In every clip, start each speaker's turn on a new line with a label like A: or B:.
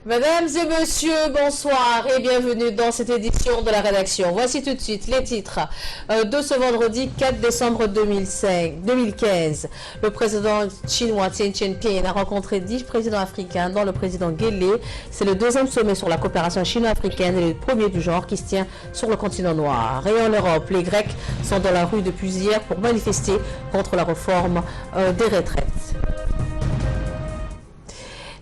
A: Mesdames et messieurs, bonsoir et bienvenue dans cette édition de la rédaction. Voici tout de suite les titres de ce vendredi 4 décembre 2015. Le président chinois Xi Jinping a rencontré 10 présidents africains, dont le président Guelleh. C'est le deuxième sommet sur la coopération chino-africaine et le premier du genre qui se tient sur le continent noir. Et en Europe, les Grecs sont dans la rue depuis hier pour manifester contre la réforme des retraites.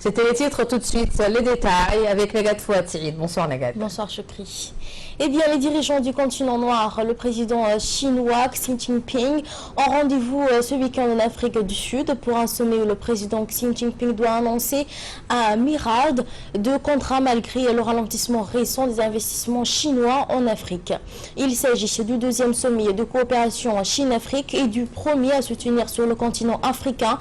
A: C'était les titres, tout de suite les détails avec Nagat Fouattiri. Bonsoir Nagat.
B: Bonsoir Chokri. Eh bien, les dirigeants du continent noir, le président chinois Xi Jinping, ont rendez-vous ce week-end en Afrique du Sud pour un sommet où le président Xi Jinping doit annoncer un miracle de contrat malgré le ralentissement récent des investissements chinois en Afrique. Il s'agit du deuxième sommet de coopération Chine-Afrique et du premier à se tenir sur le continent africain.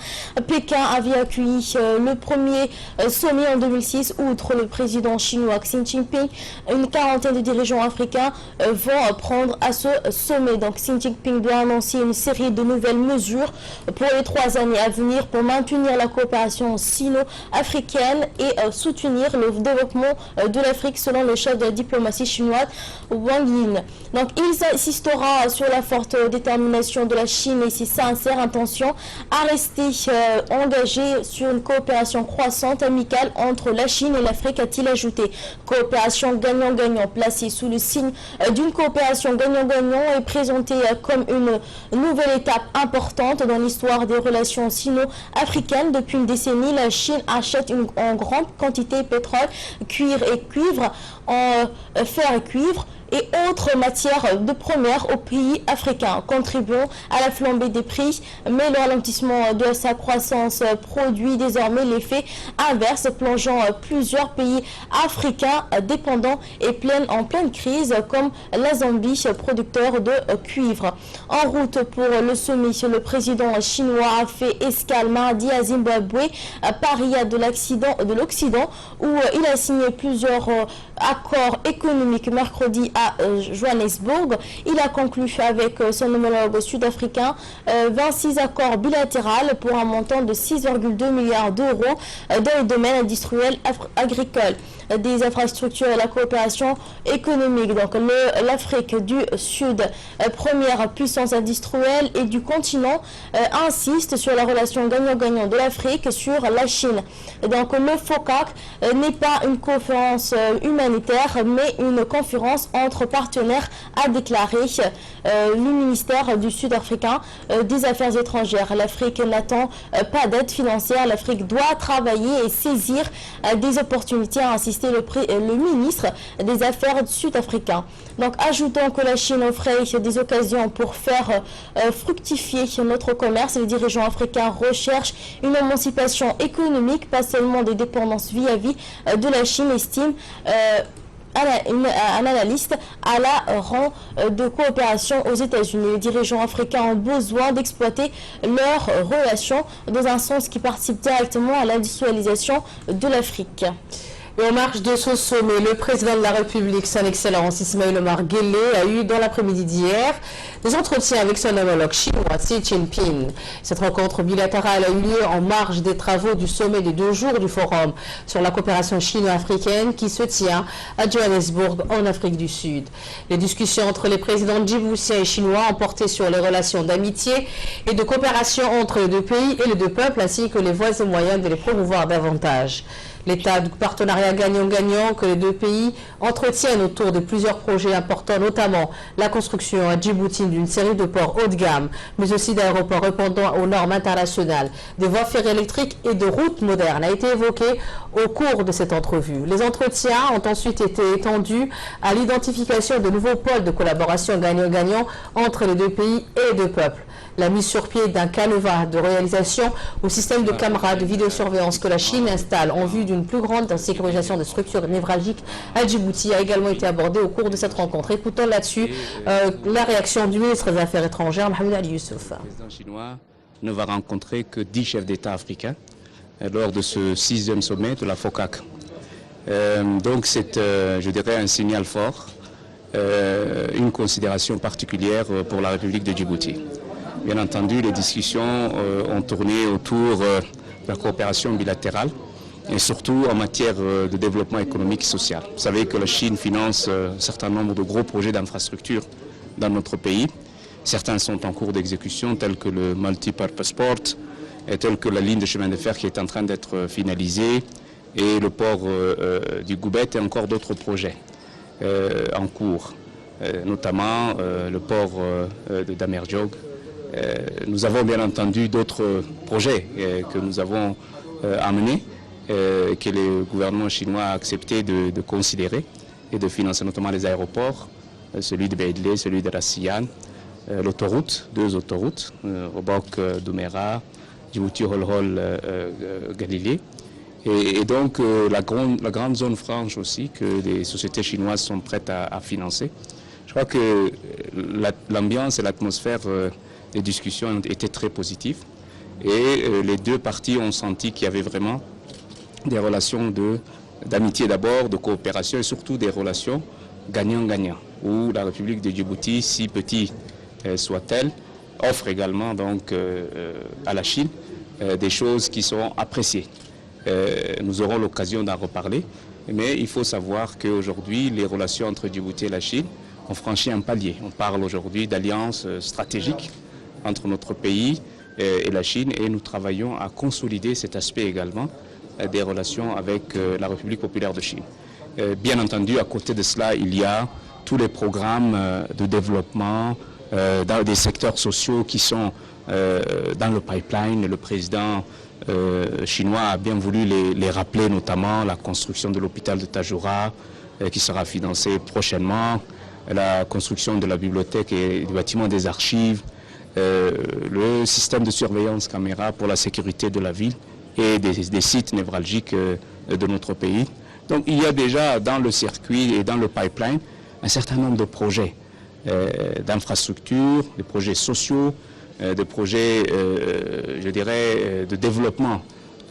B: Pékin avait accueilli le premier sommet en 2006. Outre le président chinois Xi Jinping, une quarantaine de dirigeants africains vont prendre à ce sommet. Donc Xi Jinping doit annoncer une série de nouvelles mesures pour les 3 années à venir pour maintenir la coopération sino-africaine et soutenir le développement de l'Afrique selon le chef de la diplomatie chinoise Wang Yin. Donc il insistera sur la forte détermination de la Chine et ses sincères intentions à rester engagé sur une coopération croissante amicale entre la Chine et l'Afrique, a-t-il ajouté. Coopération gagnant-gagnant placée sous le signe d'une coopération gagnant-gagnant est présentée comme une nouvelle étape importante dans l'histoire des relations sino-africaines. Depuis une décennie, la Chine achète en grande quantité pétrole, cuir et cuivre, fer et cuivre et autres matières de première aux pays africains, contribuant à la flambée des prix, mais le ralentissement de sa croissance produit désormais l'effet inverse, plongeant plusieurs pays africains dépendants et en pleine crise, comme la Zambie, producteur de cuivre. En route pour le sommet, le président chinois a fait escale mardi à Zimbabwe, paria de l'Occident, où il a signé plusieurs accords économiques mercredi à Johannesburg. Il a conclu avec son homologue sud-africain 26 accords bilatéraux pour un montant de 6,2 milliards d'euros dans les domaines industriels, agricoles, des infrastructures et la coopération économique. Donc l'Afrique du Sud, première puissance industrielle et du continent, insiste sur la relation gagnant-gagnant de l'Afrique sur la Chine. Donc le FOCAC n'est pas une conférence humanitaire mais une conférence entre partenaires, a déclaré le ministère du Sud-Africain des Affaires étrangères. L'Afrique n'attend pas d'aide financière, l'Afrique doit travailler et saisir des opportunités, a insisté le ministre des Affaires sud-africain. Donc ajoutons que la Chine offrait des occasions pour faire fructifier notre commerce. Les dirigeants africains recherchent une émancipation économique, pas seulement des dépendances vis-à-vis de la Chine, estime un analyste à la rang de coopération aux États-Unis. Les dirigeants africains ont besoin d'exploiter leurs relations dans un sens qui participe directement à l'industrialisation de l'Afrique.
A: Et en marge de ce sommet, le président de la République, son Excellence Ismaïl Omar Guelleh, a eu dans l'après-midi d'hier des entretiens avec son homologue chinois Xi Jinping. Cette rencontre bilatérale a eu lieu en marge des travaux du sommet des 2 jours du Forum sur la coopération chino-africaine qui se tient à Johannesburg en Afrique du Sud. Les discussions entre les présidents djiboutiens et chinois ont porté sur les relations d'amitié et de coopération entre les 2 pays et les 2 peuples, ainsi que les voies et moyens de les promouvoir davantage. L'état de partenariat gagnant-gagnant que les 2 pays entretiennent autour de plusieurs projets importants, notamment la construction à Djibouti d'une série de ports haut de gamme, mais aussi d'aéroports répondant aux normes internationales, des voies ferrées électriques et de routes modernes, a été évoqué au cours de cette entrevue. Les entretiens ont ensuite été étendus à l'identification de nouveaux pôles de collaboration gagnant-gagnant entre les 2 pays et les 2 peuples. La mise sur pied d'un canevas de réalisation au système de caméras de vidéosurveillance que la Chine installe en vue d'une plus grande sécurisation des structures névralgiques à Djibouti a également été abordée au cours de cette rencontre. Écoutons là-dessus la réaction du ministre des Affaires étrangères, Mohamed Ali Youssouf.
C: Le président chinois ne va rencontrer que 10 chefs d'État africains lors de ce 6e sommet de la FOCAC. Donc c'est, je dirais, un signal fort, une considération particulière pour la République de Djibouti. Bien entendu, les discussions ont tourné autour de la coopération bilatérale et surtout en matière de développement économique et social. Vous savez que la Chine finance un certain nombre de gros projets d'infrastructure dans notre pays. Certains sont en cours d'exécution, tels que le Multi-Purpose Port, et tels que la ligne de chemin de fer qui est en train d'être finalisée, et le port du Goubet et encore d'autres projets en cours, notamment le port de Damerjog. Nous avons bien entendu d'autres projets que nous avons amenés, que le gouvernement chinois a accepté de considérer et de financer, notamment les aéroports, celui de Beidle, celui de Rassian, l'autoroute, 2 autoroutes, Obok Doumera, Djibouti Holhol Galilée. Et donc la grande zone franche aussi que les sociétés chinoises sont prêtes à financer. Je crois que l'ambiance et l'atmosphère des discussions étaient très positives. Et les deux parties ont senti qu'il y avait vraiment des relations d'amitié d'abord, de coopération et surtout des relations gagnant-gagnant, où la République de Djibouti, si petite soit-elle, offre également donc à la Chine des choses qui sont appréciées. Nous aurons l'occasion d'en reparler, mais il faut savoir qu'aujourd'hui, les relations entre Djibouti et la Chine ont franchi un palier. On parle aujourd'hui d'alliances stratégiques entre notre pays et la Chine, et nous travaillons à consolider cet aspect également des relations avec la République populaire de Chine. Bien entendu, à côté de cela, il y a tous les programmes de développement dans des secteurs sociaux qui sont dans le pipeline. Le président chinois a bien voulu les rappeler, notamment la construction de l'hôpital de Tajoura qui sera financé prochainement, la construction de la bibliothèque et du bâtiment des archives, le système de surveillance caméra pour la sécurité de la ville et des sites névralgiques de notre pays. Donc il y a déjà dans le circuit et dans le pipeline un certain nombre de projets d'infrastructures, des projets sociaux, des projets, je dirais, de développement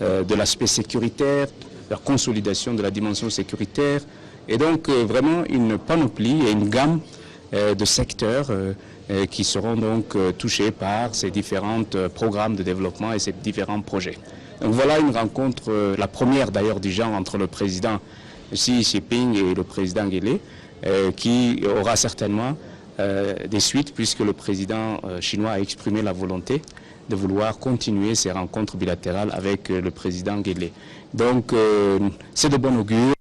C: de l'aspect sécuritaire, de la consolidation de la dimension sécuritaire, et donc vraiment une panoplie et une gamme de secteurs qui seront donc touchés par ces différents programmes de développement et ces différents projets. Donc voilà une rencontre, la première d'ailleurs du genre entre le président Xi Jinping et le président Guelleh, qui aura certainement des suites, puisque le président chinois a exprimé la volonté de vouloir continuer ses rencontres bilatérales avec le président Guelleh. Donc c'est de bon augure.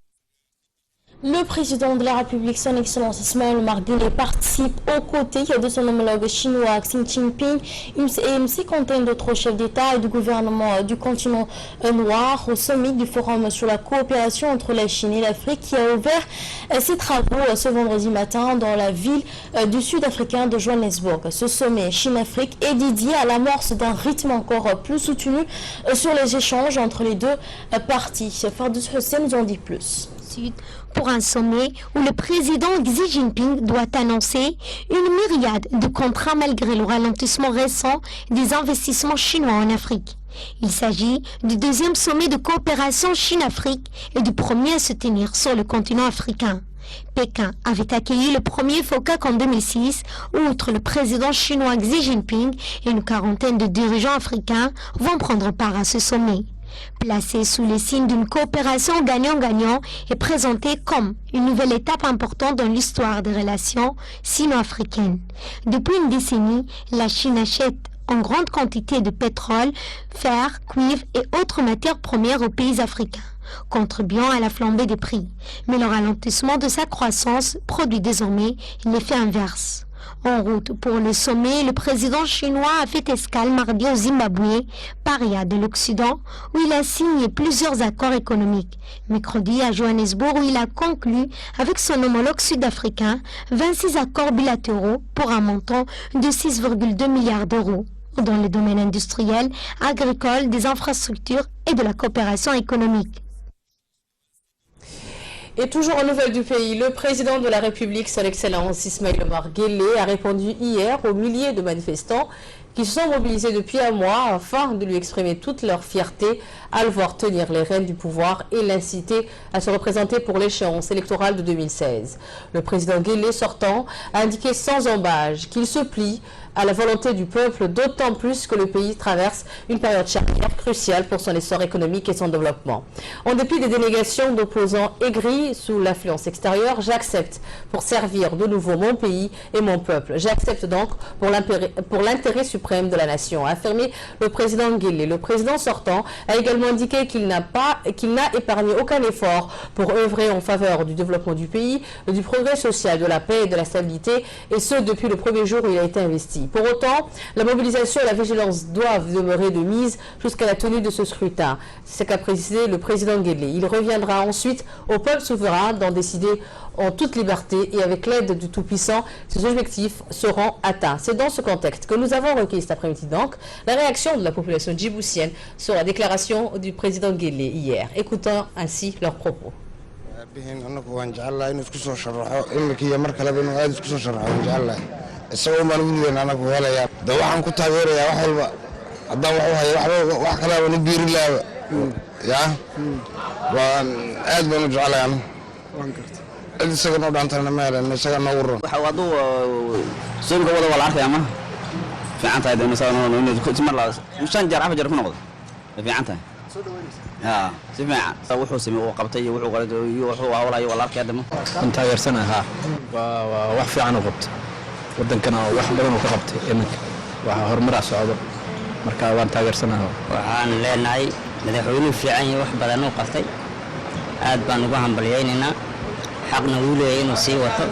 B: Le président de la République, son Excellence Ismaël Omar Guelleh, participe aux côtés de son homologue chinois Xi Jinping et une cinquantaine d'autres chefs d'État et du gouvernement du continent noir au sommet du Forum sur la coopération entre la Chine et l'Afrique qui a ouvert ses travaux ce vendredi matin dans la ville du sud-africain de Johannesburg. Ce sommet Chine-Afrique est dédié à l'amorce d'un rythme encore plus soutenu sur les échanges entre les deux parties. Fardous Hussein nous en dit plus.
D: Pour un sommet où le président Xi Jinping doit annoncer une myriade de contrats malgré le ralentissement récent des investissements chinois en Afrique. Il s'agit du deuxième sommet de coopération Chine-Afrique et du premier à se tenir sur le continent africain. Pékin avait accueilli le premier FOCAC en 2006, outre le président chinois Xi Jinping et une quarantaine de dirigeants africains vont prendre part à ce sommet. Placé sous les signes d'une coopération gagnant-gagnant et présenté comme une nouvelle étape importante dans l'histoire des relations sino-africaines. Depuis une décennie, la Chine achète en grande quantité de pétrole, fer, cuivre et autres matières premières aux pays africains, contribuant à la flambée des prix. Mais le ralentissement de sa croissance produit désormais l'effet inverse. En route pour le sommet, le président chinois a fait escale mardi au Zimbabwe, paria de l'Occident, où il a signé plusieurs accords économiques. Mercredi à Johannesburg, où il a conclu avec son homologue sud-africain 26 accords bilatéraux pour un montant de 6,2 milliards d'euros dans les domaines industriels, agricoles, des infrastructures et de la coopération économique.
A: Et toujours en nouvelles du pays, le président de la République, son Excellence Ismaël Omar Guelleh, a répondu hier aux milliers de manifestants qui se sont mobilisés depuis un mois afin de lui exprimer toute leur fierté à le voir tenir les rênes du pouvoir et l'inciter à se représenter pour l'échéance électorale de 2016. Le président Guelleh sortant a indiqué sans embâche qu'il se plie à la volonté du peuple, d'autant plus que le pays traverse une période charnière cruciale pour son essor économique et son développement. En dépit des dénégations d'opposants aigris sous l'influence extérieure, j'accepte pour servir de nouveau mon pays et mon peuple. J'accepte donc pour l'intérêt suprême de la nation, a affirmé le président Guelleh. Le président sortant a également indiqué qu'il n'a épargné aucun effort pour œuvrer en faveur du développement du pays, du progrès social, de la paix et de la stabilité, et ce depuis le premier jour où il a été investi. Pour autant, la mobilisation et la vigilance doivent demeurer de mise jusqu'à la tenue de ce scrutin. C'est ce qu'a précisé le président Guelleh. Il reviendra ensuite au peuple souverain d'en décider en toute liberté et avec l'aide du Tout-Puissant, ces objectifs seront atteints. C'est dans ce contexte que nous avons recueilli cet après-midi donc la réaction de la population djiboutienne sur la déclaration du président Guelleh hier. Écoutons ainsi leurs propos.
E: isagana dhaantana meelan isaga nawro
F: waxa wadu soo wada wala arkay ama fiican tahay inuu mar la shan jar afar jar ku noqdo fiican tahay soo dhaweynaysa si fiican wuxuu sameeyay qabtay iyo wuxuu qalay iyo wuxuu hawlayo wala arkay dama
G: inta yeersanaha wax fiican u qabtay wadankana wax badan uu ka qabtay iminka waxa horumar socdo marka waan taageersanahay
H: waxaan leenahay madaxweynuhu fiican iyo wax badan uu qabtay aad baan ugu hambalyeynaa حقنا ويله إنه سيوته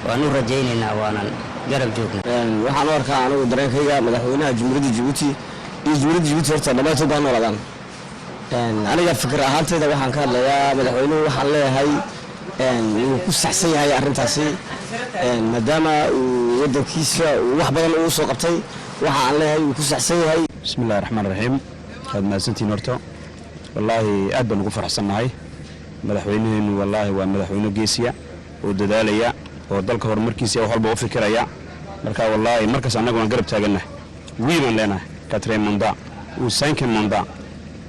H: ونرجعنا وانا جرب جوبنا.
F: وحنا وركا أنا ودرين خيجا مدحونا جمهورية جيبوتي جمهورية جيبوتي ورثة ما تبان ولا كان. أنا جا فكرة هالته ده وحنا كان لا مدحونا وحلا هاي وكوس حسي هاي أرنتاسي مدام وده كيسة وحبا الأوس وقبتي وحلا هاي وكوس حسي هاي.
C: بسم الله الرحمن الرحيم. هذا ما سنتي نورتو والله أدبا نقول حسنا هاي. madaxweynaheenu wallaahi waa madaxweyne geesiya oo dadaalaya oo dalka horumarkiisa wax walba u fikiraya marka wallaahi markaas anagu aan garab taaganahay wiilan leenahay katreen manda uu saankan manda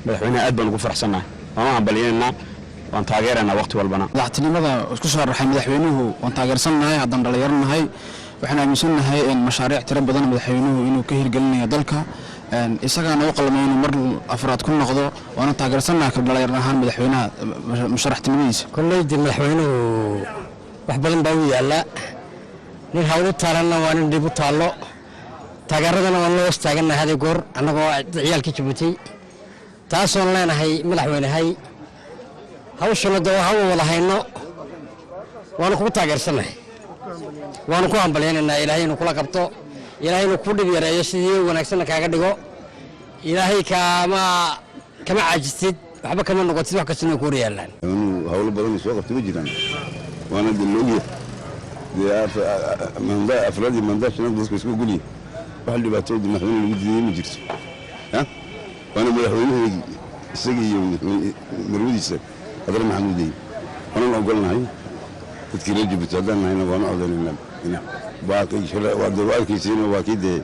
C: madaxweynaha aad baan ugu faraxsanahay waan balyeena waan taageerana waqti walbana
G: madaxtinimada isku soo raxay madaxweynuhu waan taageersanahay hadan dhalinyaranahay waxaan aaminsanahay in mashaariic tiro badan madaxweynuhu inuu ka hirgelinayo dalka isagana u qalmayno mar afraad ku noqdo waana taageersanahay ka dhalinyar ahaan madaxweynaha musharaxtinimadiisa
H: kulleeydi madaxweynuhu wax badan baa u yaala nin hawlo taalanna waa nin dib u taalo taageeradana waan loo istaaganahay hada goor anagoo ciyaalkii Djibouti taasoo leenahay madaxweynahay hawshana doo hawo wada hayno waan ku taageersanahay waan ku hambalyeynaa Ilaahay inuu kula qabto Ilaahay inuu ku dhib yareeyo sidii wanaagsan kaaga dhigo Ilaahay kama caajistid waxba kama noqotid wax kasta ku riyaalaan
E: inuu hawlo badan soo qabto ma jiraan waana diloogiye manda afraadi manda shanaad dadku isku guliye wax dhibaato madaxweynaha lagu diiday ma jirto waana madaxweynaha isaga iyo marwadiisa Qadar Maxamuudey waana ogolnahay dadkii reer Djibouti haddaan nahayna waana codeynaa باقي شراء وادوار كيسين واكيد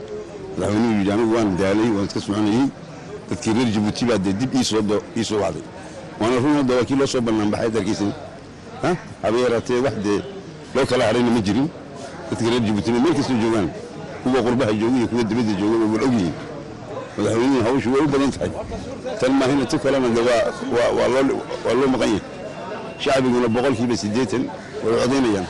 E: لحنو يجانو وان دالي وان تسمعني تذكير جيبوتي بعد ديب يسو بعدي وانا هنا دواكيل وصل بنام بحيدر كيسين ها أبيرتي واحد لو كلا علينا مجري تذكير جيبوتي مركز الجوان هو قربها الجوية هو الدبيد الجوية والأوجي والحويني هوش هو بدن صحيح تلما هنا تكلم الدواء والله مغير شعبي يقول بقول كي بس ديتن والعضينا يعني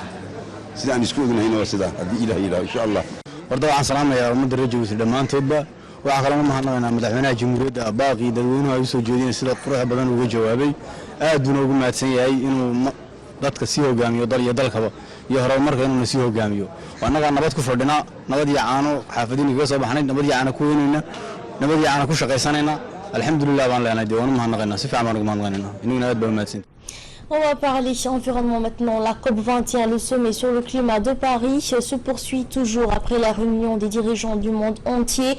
E: sidaan isku ognahay waa sida hadii ilaahay insha Allah
G: warda waxaan salaamayaa ummadda reer Djibouti dhamaantoodba waxa kale ma hadlaynaa madaxweynaha jamhuuriyadda baaqi dadweynuhu ay soo jeediyeen sida qurux badan uga jawaabay aad buu ugu mahadsan yahay inuu dadka si hogaamiyo dal iyo dalkaba iyo horumarka inuu si hogaamiyo wanaga nabad ku fadhina nabad iyo caano xaafadiin iga soo baxnay nabad iyo caano ku weynayna nabad iyo caano ku shaqaysanayna alxamdulillah baan leenahay deewanu ma hadlaynaa si fiican baan ugu mahadnaqaynaa inuu aad baa mahadsan.
B: On va parler environnement maintenant. La COP21, le sommet sur le climat de Paris, se poursuit toujours après la réunion des dirigeants du monde entier.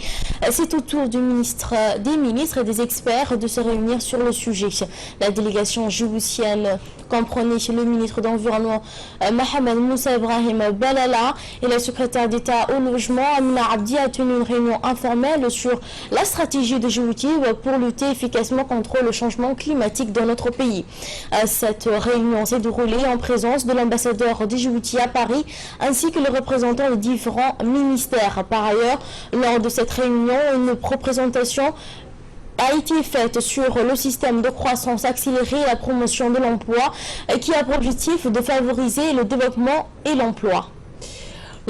B: C'est au tour des ministres et des experts de se réunir sur le sujet. La délégation djiboutienne comprenaient le ministre d'Environnement Mohamed Moussa Ibrahim Balala et la secrétaire d'État au logement Amina Abdi a tenu une réunion informelle sur la stratégie de Djibouti pour lutter efficacement contre le changement climatique dans notre pays. Cette réunion s'est déroulée en présence de l'ambassadeur de Djibouti à Paris ainsi que les représentants des différents ministères. Par ailleurs, lors de cette réunion, une représentation a été faite sur le système de croissance accélérée et la promotion de l'emploi qui a pour objectif de favoriser le développement et l'emploi.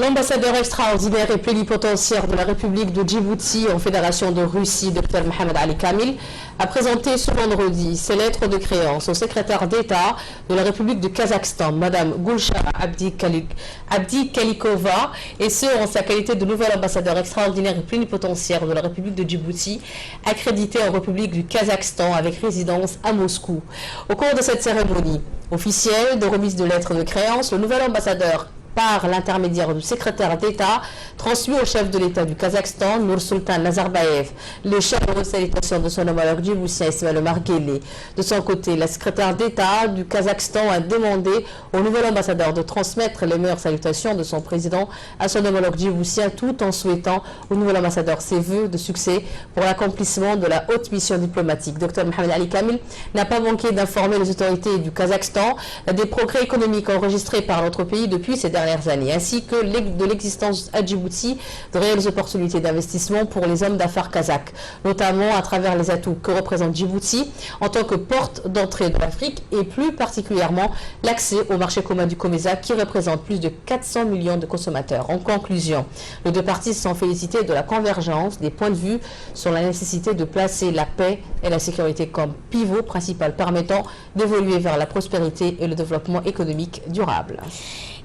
A: L'ambassadeur extraordinaire et plénipotentiaire de la République de Djibouti en Fédération de Russie, Dr Mohamed Ali Kamil, a présenté ce vendredi ses lettres de créance au secrétaire d'État de la République du Kazakhstan, Mme Gulshara Abdi Kalikova, et ce en sa qualité de nouvel ambassadeur extraordinaire et plénipotentiaire de la République de Djibouti, accrédité en République du Kazakhstan avec résidence à Moscou. Au cours de cette cérémonie officielle de remise de lettres de créance, le nouvel ambassadeur, par l'intermédiaire du secrétaire d'État, transmis au chef de l'État du Kazakhstan, Nursultan Nazarbayev, les chaleureuses salutations de son homologue djiboutien Ismail Omar Guelleh. De son côté, la secrétaire d'État du Kazakhstan a demandé au nouvel ambassadeur de transmettre les meilleures salutations de son président à son homologue djiboutien, tout en souhaitant au nouvel ambassadeur ses vœux de succès pour l'accomplissement de la haute mission diplomatique. Dr Mohamed Ali Kamil n'a pas manqué d'informer les autorités du Kazakhstan des progrès économiques enregistrés par notre pays depuis ces dernières années, ainsi que de l'existence à Djibouti de réelles opportunités d'investissement pour les hommes d'affaires kazakhs, notamment à travers les atouts que représente Djibouti en tant que porte d'entrée de l'Afrique et plus particulièrement l'accès au marché commun du COMESA qui représente plus de 400 millions de consommateurs. En conclusion, les deux parties se sont félicitées de la convergence des points de vue sur la nécessité de placer la paix et la sécurité comme pivot principal permettant d'évoluer vers la prospérité et le développement économique durable.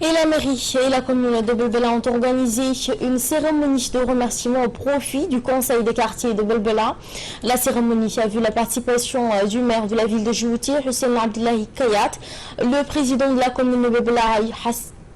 B: Et la mairie et la commune de Belbela ont organisé une cérémonie de remerciement au profit du conseil des quartiers de Belbela. La cérémonie a vu la participation du maire de la ville de Djibouti, Hussein Abdullahi Kayat, le président de la commune de Belbela,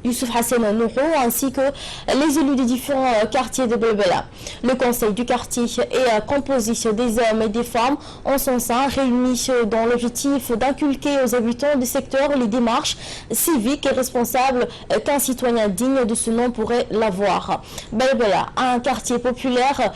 B: Youssouf Hassan Nouhou, ainsi que les élus des différents quartiers de Belbela. Le conseil du quartier est composé des hommes et des femmes en son sein, réunis dans l'objectif d'inculquer aux habitants du secteur les démarches civiques et responsables qu'un citoyen digne de ce nom pourrait l'avoir. Belbela, un quartier populaire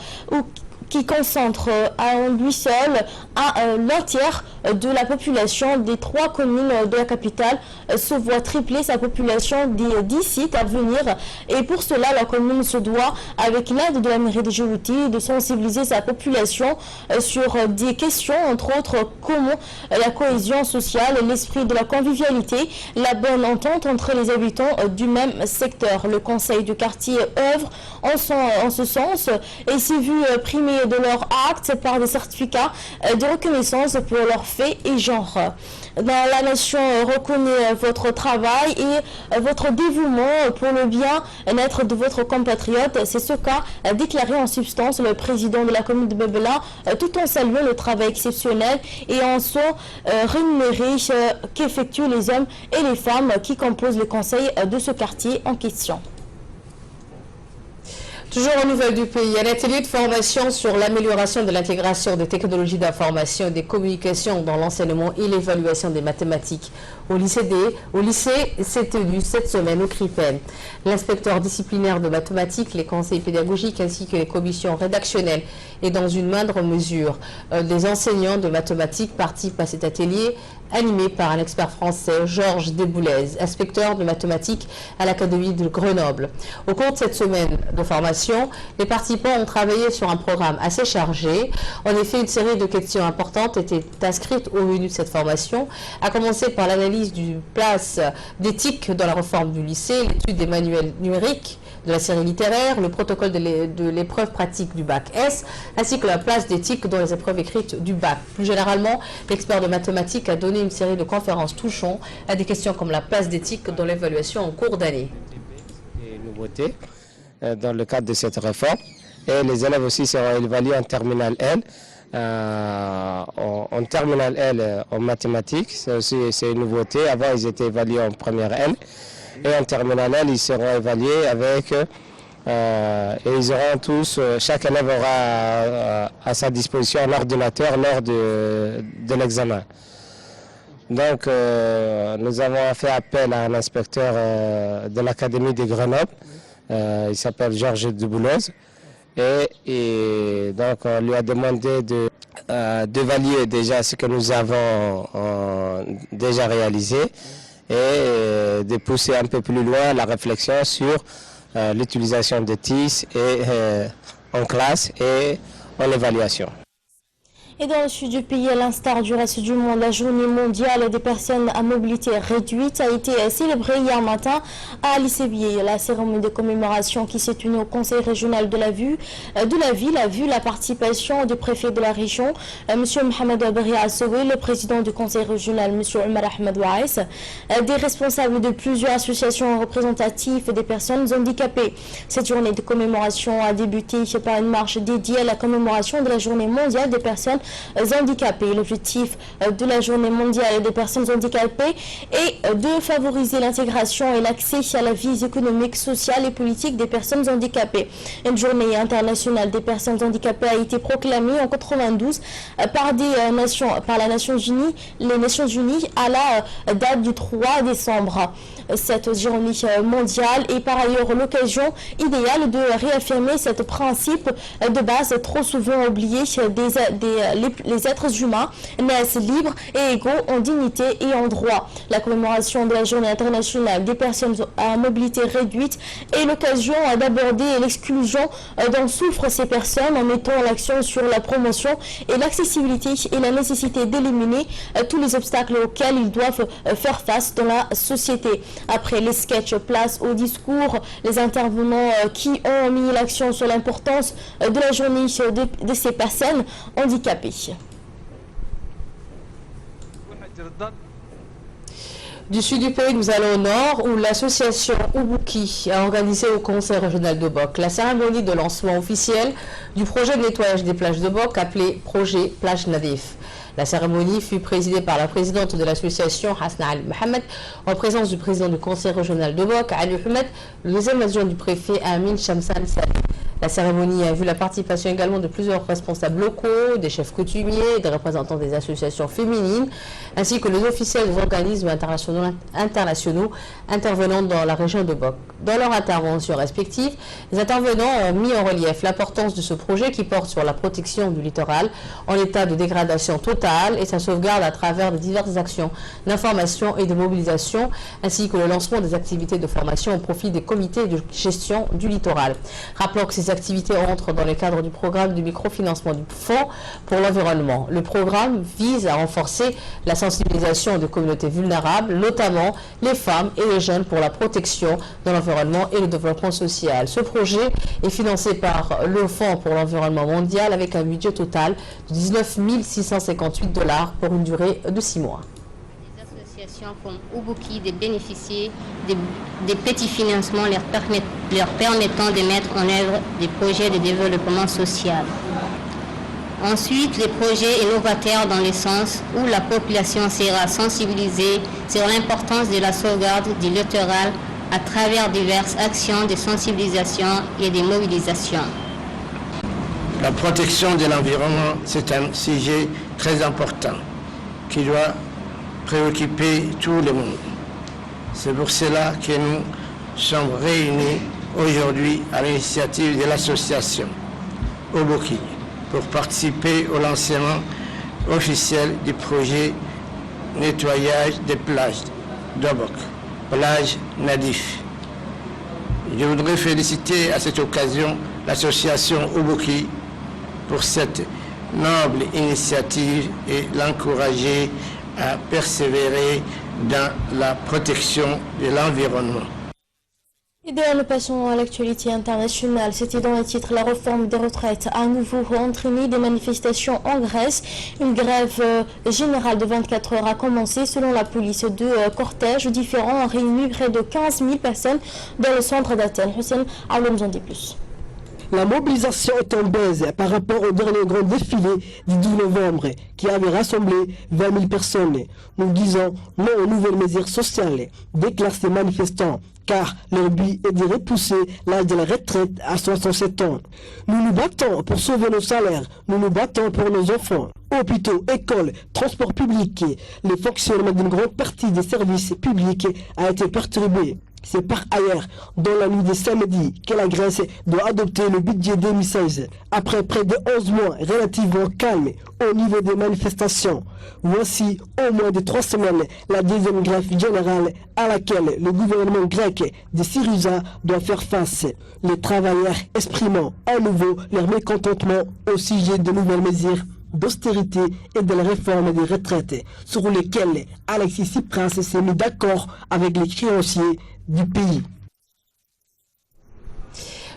B: qui concentre en lui seul l'un tiers de la population des 3 communes de la capitale, se voit tripler sa population des 10 sites à venir. Et pour cela, la commune se doit, avec l'aide de la mairie de Djibouti, de sensibiliser sa population sur des questions, entre autres, comment la cohésion sociale, l'esprit de la convivialité, la bonne entente entre les habitants du même secteur. Le conseil du quartier œuvre en ce sens et s'est vu primer de leurs actes par des certificats de reconnaissance pour leurs faits et genre. La nation reconnaît votre travail et votre dévouement pour le bien-être de votre compatriote. C'est ce qu'a déclaré en substance le président de la commune de Belbela, tout en saluant le travail exceptionnel et en son rémunéré qu'effectuent les hommes et les femmes qui composent le conseil de ce quartier en question.
A: Toujours aux nouvelles du pays, un atelier de formation sur l'amélioration de l'intégration des technologies d'information et des communications dans l'enseignement et l'évaluation des mathématiques au lycée s'est tenu cette semaine au CRIPEN. L'inspecteur disciplinaire de mathématiques, les conseils pédagogiques ainsi que les commissions rédactionnelles et dans une moindre mesure des enseignants de mathématiques participent à cet atelier animé par un expert français, Georges Desboulez, inspecteur de mathématiques à l'Académie de Grenoble. Au cours de cette semaine de formation, les participants ont travaillé sur un programme assez chargé. En effet, une série de questions importantes étaient inscrites au menu de cette formation, à commencer par l'analyse du place d'éthique dans la réforme du lycée, l'étude des manuels numériques de la série littéraire, le protocole de l'épreuve pratique du bac S, ainsi que la place d'éthique dans les épreuves écrites du bac. Plus généralement, l'expert de mathématiques a donné une série de conférences touchant à des questions comme la place d'éthique dans l'évaluation en cours d'année.
I: Des nouveautés dans le cadre de cette réforme. Et les élèves aussi seront évalués en terminale L. En terminale L en mathématiques, c'est une nouveauté. Avant, ils étaient évalués en première L. Et en terminale L, ils seront évalués avec... et ils auront tous, chaque élève aura à sa disposition un ordinateur lors de l'examen. Donc, nous avons fait appel à un inspecteur de l'Académie de Grenoble. Il s'appelle Georges Dubouloz. Et donc, on lui a demandé d'évaluer déjà ce que nous avons déjà réalisé et de pousser un peu plus loin la réflexion sur l'utilisation de TIS en classe et en évaluation.
B: Et dans le sud du pays, à l'instar du reste du monde, la journée mondiale des personnes à mobilité réduite a été célébrée hier matin à Alicevier. La cérémonie de commémoration qui s'est tenue au conseil régional de la ville a vu la participation du préfet de la région, M. Mohamed Abria Assoué, le président du conseil régional, M. Omar Ahmed Waïs, des responsables de plusieurs associations représentatives des personnes handicapées. Cette journée de commémoration a débuté par une marche dédiée à la commémoration de la journée mondiale des personnes handicapés. L'objectif de la journée mondiale des personnes handicapées est de favoriser l'intégration et l'accès à la vie économique, sociale et politique des personnes handicapées. Une journée internationale des personnes handicapées a été proclamée en 1992 par les Nations Unies à la date du 3 décembre. Cette journée mondiale est par ailleurs l'occasion idéale de réaffirmer ce principe de base trop souvent oublié les êtres humains naissent libres et égaux en dignité et en droit. La commémoration de la journée internationale des personnes à mobilité réduite est l'occasion d'aborder l'exclusion dont souffrent ces personnes en mettant l'accent sur la promotion et l'accessibilité et la nécessité d'éliminer tous les obstacles auxquels ils doivent faire face dans la société. Après les sketchs, place au discours, les intervenants qui ont mis l'accent sur l'importance de la journée de ces personnes handicapées.
A: Du sud du pays, nous allons au nord où l'association Ubuki a organisé au conseil régional de Boc la cérémonie de lancement officiel du projet de nettoyage des plages de Boc appelé projet Plage Nadif. La cérémonie fut présidée par la présidente de l'association Hasna Ali Mohamed en présence du président du conseil régional de Boc, Ali Ahmed, le deuxième adjoint du préfet Amin Shamsan Salih. La cérémonie a vu la participation également de plusieurs responsables locaux, des chefs coutumiers, des représentants des associations féminines, ainsi que les officiels des organismes internationaux intervenant dans la région de Boc. Dans leur intervention respective, les intervenants ont mis en relief l'importance de ce projet qui porte sur la protection du littoral en état de dégradation totale et sa sauvegarde à travers de diverses actions d'information et de mobilisation, ainsi que le lancement des activités de formation au profit des comités de gestion du littoral. Rappelons que ces activités entrent dans le cadre du programme de microfinancement du Fonds pour l'environnement. Le programme vise à renforcer la sensibilisation des communautés vulnérables, notamment les femmes et les jeunes, pour la protection de l'environnement et le développement social. Ce projet est financé par le Fonds pour l'environnement mondial avec un budget total de 19 658 $ pour une durée de 6 mois.
J: Des associations comme Ubuki de bénéficier des petits financements leur permettant de mettre en œuvre des projets de développement social. Ensuite, les projets innovateurs dans le sens où la population sera sensibilisée sur l'importance de la sauvegarde du littoral à travers diverses actions de sensibilisation et de mobilisation.
K: La protection de l'environnement, c'est un sujet très important qui doit préoccuper tout le monde. C'est pour cela que nous sommes réunis aujourd'hui à l'initiative de l'association Ubuki pour participer au lancement officiel du projet nettoyage des plages d'Obok, plage Nadif. Je voudrais féliciter à cette occasion l'association Ubuki pour cette noble initiative et l'encourager à persévérer dans la protection de l'environnement.
B: Et bien, nous passons à l'actualité internationale. C'était dans le titre la réforme des retraites a à nouveau entraîné des manifestations en Grèce. Une grève générale de 24 heures a commencé. Selon la police, deux cortèges différents ont réuni près de 15 000 personnes dans le centre d'Athènes. Hussein, allons-en des plus.
L: La mobilisation est en baisse par rapport au dernier grand défilé du 12 novembre qui avait rassemblé 20 000 personnes. Nous disons non aux nouvelles mesures sociales, déclarent ces manifestants, car leur but est de repousser l'âge de la retraite à 67 ans. Nous nous battons pour sauver nos salaires, nous nous battons pour nos enfants. Hôpitaux, écoles, transports publics, le fonctionnement d'une grande partie des services publics a été perturbé. C'est par ailleurs dans la nuit de samedi que la Grèce doit adopter le budget 2016. Après près de 11 mois relativement calmes au niveau des manifestations, voici au moins de 3 semaines la deuxième grève générale à laquelle le gouvernement grec de Syriza doit faire face. Les travailleurs exprimant à nouveau leur mécontentement au sujet de nouvelles mesures d'austérité et de la réforme des retraites sur lesquelles Alexis Tsipras s'est mis d'accord avec les créanciers du pays.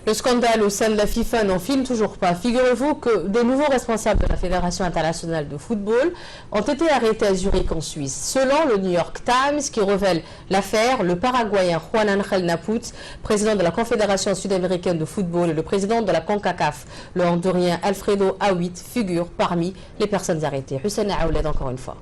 A: Le scandale au sein de la FIFA n'en finit toujours pas. Figurez-vous que des nouveaux responsables de la Fédération internationale de football ont été arrêtés à Zurich en Suisse. Selon le New York Times qui révèle l'affaire, le Paraguayen Juan Ángel Naput, président de la Confédération sud-américaine de football et le président de la CONCACAF, le Hondurien Alfredo Awit, figurent parmi les personnes arrêtées. Hussein Aouled encore une fois.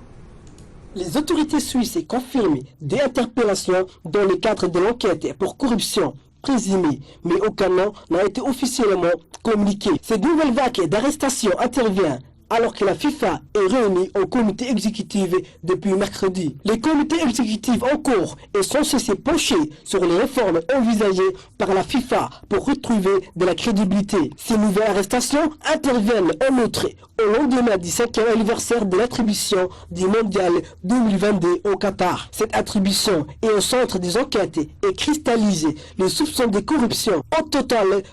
L: Les autorités suisses confirment des interpellations dans le cadre de l'enquête pour corruption présumée, mais aucun nom n'a été officiellement communiqué. Cette nouvelle vague d'arrestations intervient alors que la FIFA est réunie au comité exécutif depuis mercredi. Le comité exécutif en cours est censé se pencher sur les réformes envisagées par la FIFA pour retrouver de la crédibilité. Ces nouvelles arrestations interviennent en outre au lendemain du 5e anniversaire de l'attribution du Mondial 2022 au Qatar. Cette attribution est au centre des enquêtes et cristallise les soupçons de corruption. Au total,